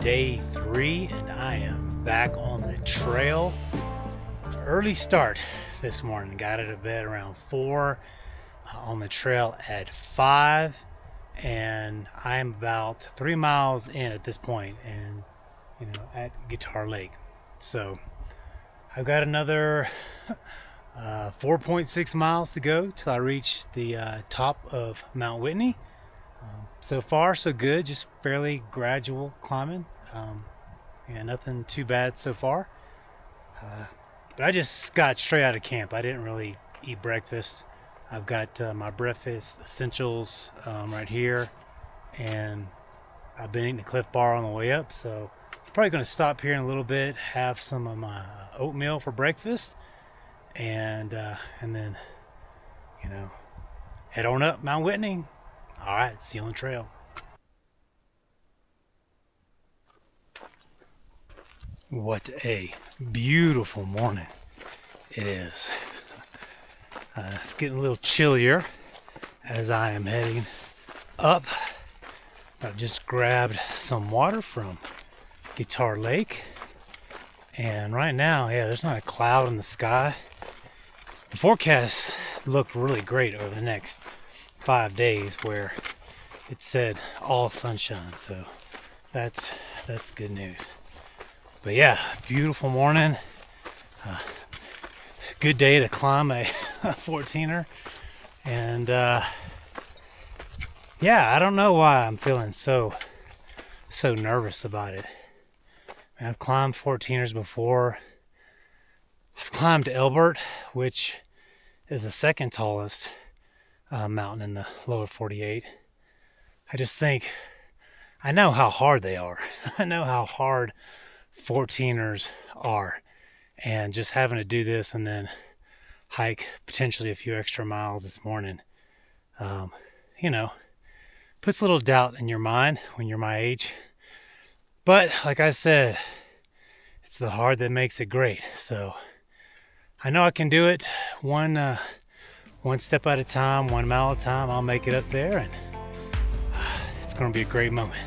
day 3 and I am back on the trail. Early start this morning. Got out of bed around 4, on the trail at 5, and I'm about 3 miles in at this point, and at Guitar Lake. So I've got another 4.6 miles to go till I reach the top of Mount Whitney. So far so good, just fairly gradual climbing. Nothing too bad so far. But I just got straight out of camp. I didn't really eat breakfast. I've got my breakfast essentials right here, and I've been eating a Cliff Bar on the way up, so I'm probably going to stop here in a little bit, have some of my oatmeal for breakfast, and then head on up Mount Whitney. All right, see you on the trail. What a beautiful morning it is. It's getting a little chillier as I am heading up. I've just grabbed some water from Guitar Lake, and right now, there's not a cloud in the sky. The forecast looked really great over the next 5 days, where it said all sunshine, so that's good news. But yeah, beautiful morning. Good day to climb a 14er, and I don't know why I'm feeling so nervous about it. I've climbed 14ers before. I've climbed Elbert, which is the second tallest mountain in the lower 48. I just think I know how hard they are. I know how hard 14ers are, and just having to do this and then hike potentially a few extra miles this morning, puts a little doubt in your mind when you're my age. But like I said, it's the hard that makes it great. So I know I can do it one step at a time, 1 mile at a time. I'll make it up there, and it's going to be a great moment.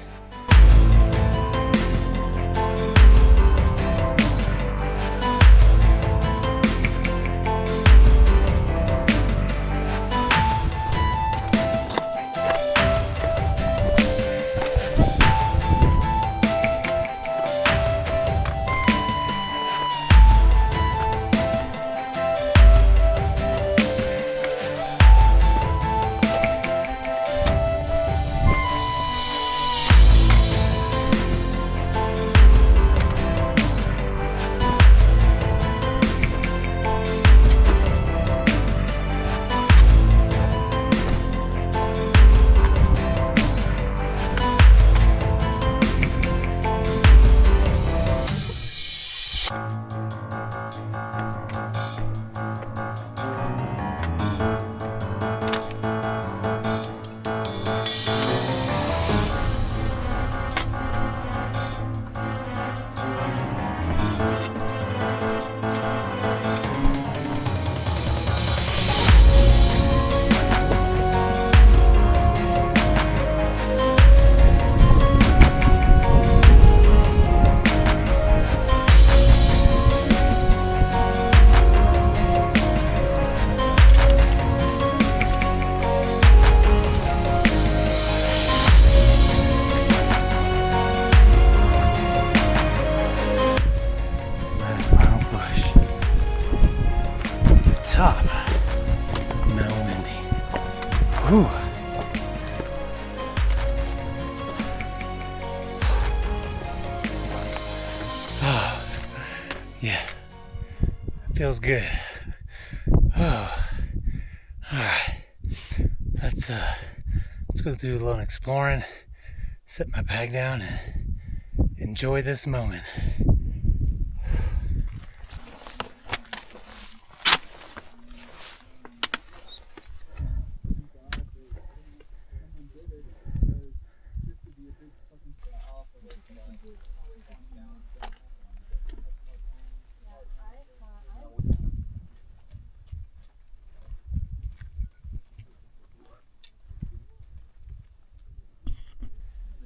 Top Mount Whitney. Whew. Oh, yeah, that feels good. Oh, all right. Let's go do a little exploring, set my bag down, and enjoy this moment.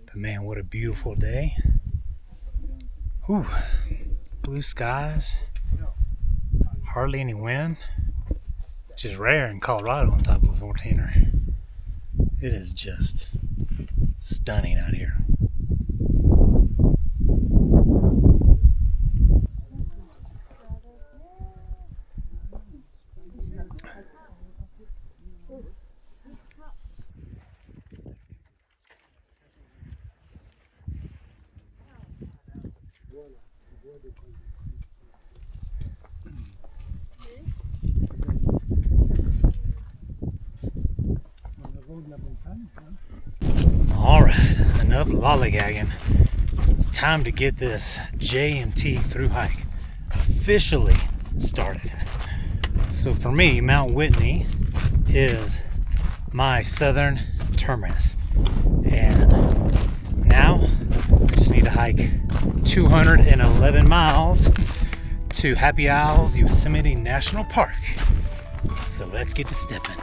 But man, what a beautiful day. Whew. Blue skies, hardly any wind, which is rare in Colorado on top of a 14er. It is just stunning out here. All right, enough lollygagging. It's time to get this JMT through hike officially started. So for me, Mount Whitney is my southern terminus. And now I just need to hike 211 miles to Happy Isles Yosemite National Park. So let's get to stepping.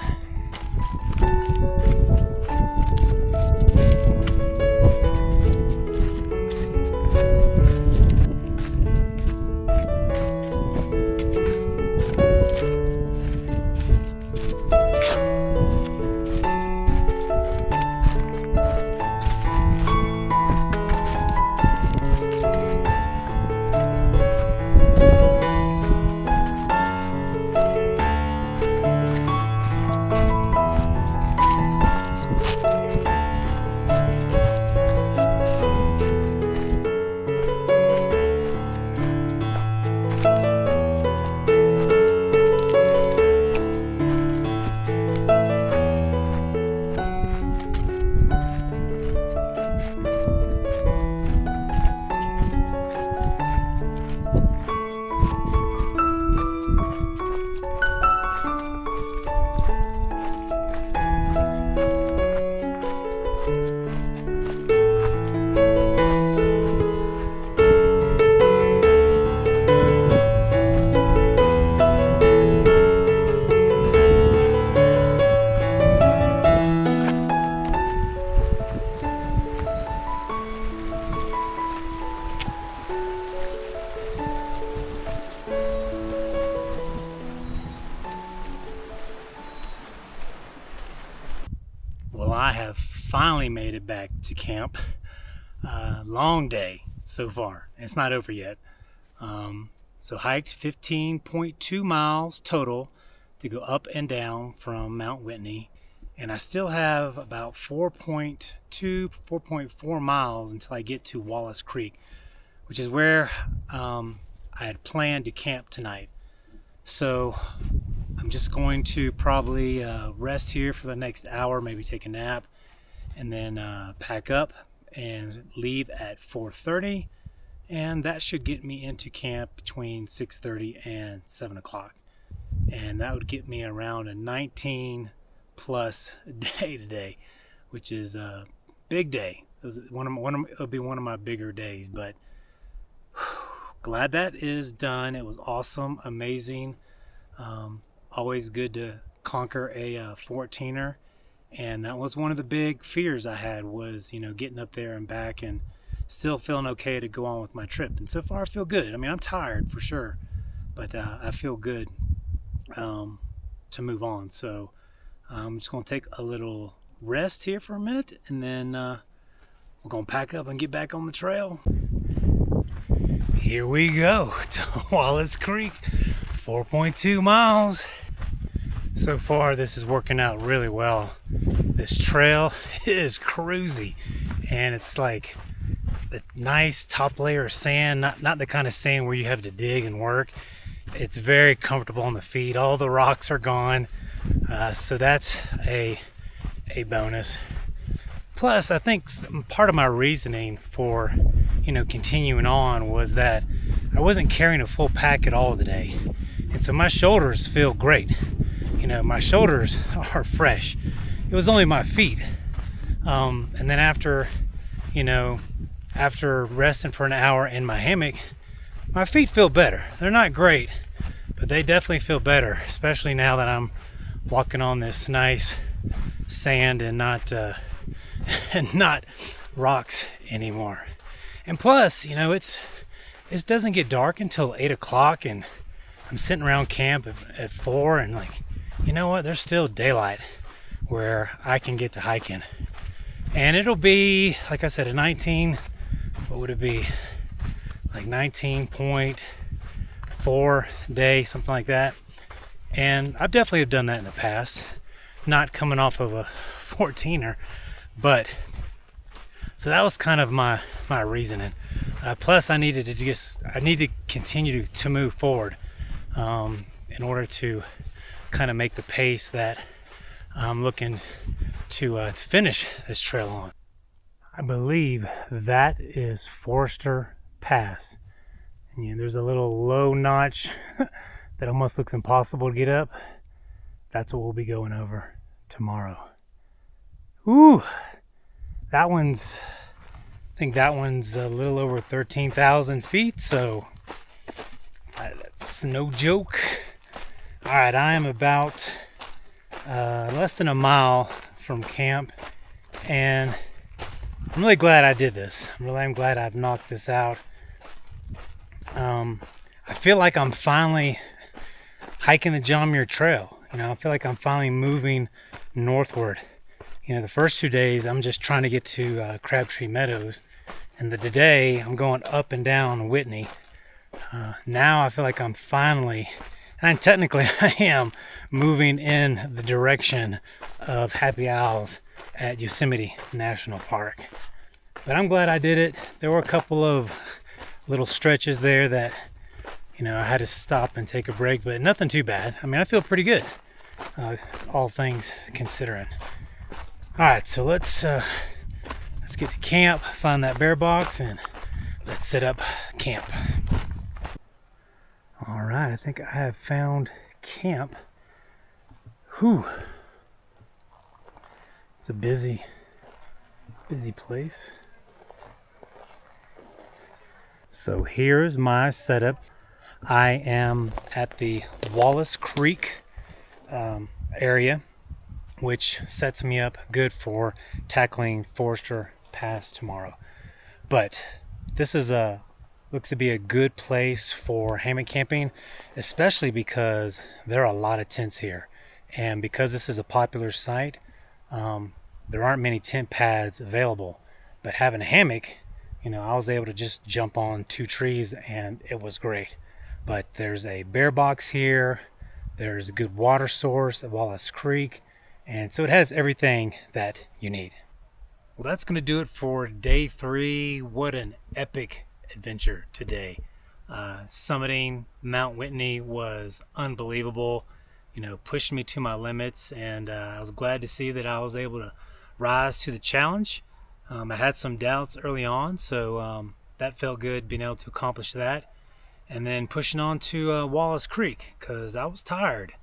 Well, I have finally made it back to camp. Long day so far. It's not over yet. So hiked 15.2 miles total to go up and down from Mount Whitney. And I still have about 4.2, 4.4 miles until I get to Wallace Creek, which is where I had planned to camp tonight. So I'm just going to probably rest here for the next hour, maybe take a nap, and then pack up and leave at 4:30, and that should get me into camp between 6:30 and 7 o'clock, and that would get me around a 19 plus day today, which is a big day. It'll be one of my bigger days, but glad that is done. It was awesome, amazing. Always good to conquer a 14er, and that was one of the big fears I had, was getting up there and back and still feeling okay to go on with my trip. And so far I feel good. I mean, I'm tired for sure, but I feel good to move on. So I'm just going to take a little rest here for a minute, and then we're going to pack up and get back on the trail. Here we go to Wallace Creek, 4.2 miles. So far this is working out really well. This trail is cruisy, and it's like the nice top layer of sand, not the kind of sand where you have to dig and work. It's very comfortable on the feet. All the rocks are gone, so that's a bonus. Plus, I think part of my reasoning for continuing on was that I wasn't carrying a full pack at all today, and so my shoulders feel great. My shoulders are fresh. It was only my feet, and then after resting for an hour in my hammock, my feet feel better. They're not great, but they definitely feel better, especially now that I'm walking on this nice sand and not rocks anymore. And plus, it doesn't get dark until 8 o'clock, and I'm sitting around camp at 4, and like, you know what, there's still daylight where I can get to hiking. And it'll be, like I said, a 19, what would it be? Like 19.4 day, something like that. And I've definitely have done that in the past, not coming off of a 14er, but so that was kind of my reasoning. Plus, I need to continue to move forward in order to kind of make the pace that I'm looking to finish this trail on. I believe that is Forester Pass. And, you know, there's a little low notch that almost looks impossible to get up. That's what we'll be going over tomorrow. Ooh, I think that one's a little over 13,000 feet, so that's no joke. All right, I am about less than a mile from camp, and I'm really glad I did this. I'm glad I've knocked this out. I feel like I'm finally hiking the John Muir Trail. You know, I feel like I'm finally moving northward. You know, the first 2 days I'm just trying to get to Crabtree Meadows, and today I'm going up and down Whitney. Now I feel like I'm finally, and technically I am, moving in the direction of Happy Owls at Yosemite National Park. But I'm glad I did it. There were a couple of little stretches there that, you know, I had to stop and take a break, but nothing too bad. I mean, I feel pretty good, all things considering. All right, so let's get to camp, find that bear box, and let's set up camp. All right, I think I have found camp. Whew. It's a busy place. So here's my setup. I am at the Wallace Creek area, which sets me up good for tackling Forester Pass tomorrow. But this is looks to be a good place for hammock camping, especially because there are a lot of tents here, and because this is a popular site, there aren't many tent pads available. But having a hammock, you know, I was able to just jump on 2 trees and it was great. But there's a bear box here, there's a good water source at Wallace Creek, and so it has everything that you need. Well, that's going to do it for day 3. What an epic adventure today. Summiting Mount Whitney was unbelievable, you know, pushed me to my limits, and I was glad to see that I was able to rise to the challenge. I had some doubts early on, so that felt good being able to accomplish that. And then pushing on to Wallace Creek, because I was tired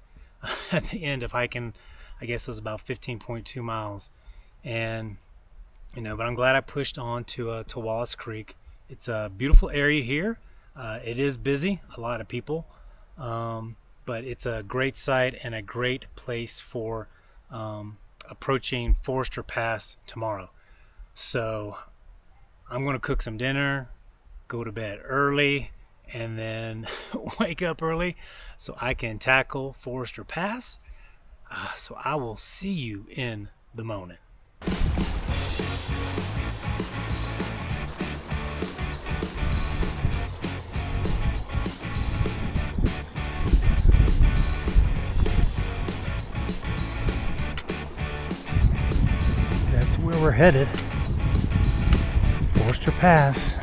at the end of hiking. I guess it was about 15.2 miles. And, you know, but I'm glad I pushed on to Wallace Creek. It's a beautiful area here. It is busy, a lot of people. But it's a great site and a great place for approaching Forester Pass tomorrow. So I'm going to cook some dinner, go to bed early, and then wake up early so I can tackle Forester Pass. So I will see you in the morning. That's where we're headed. Forester Pass.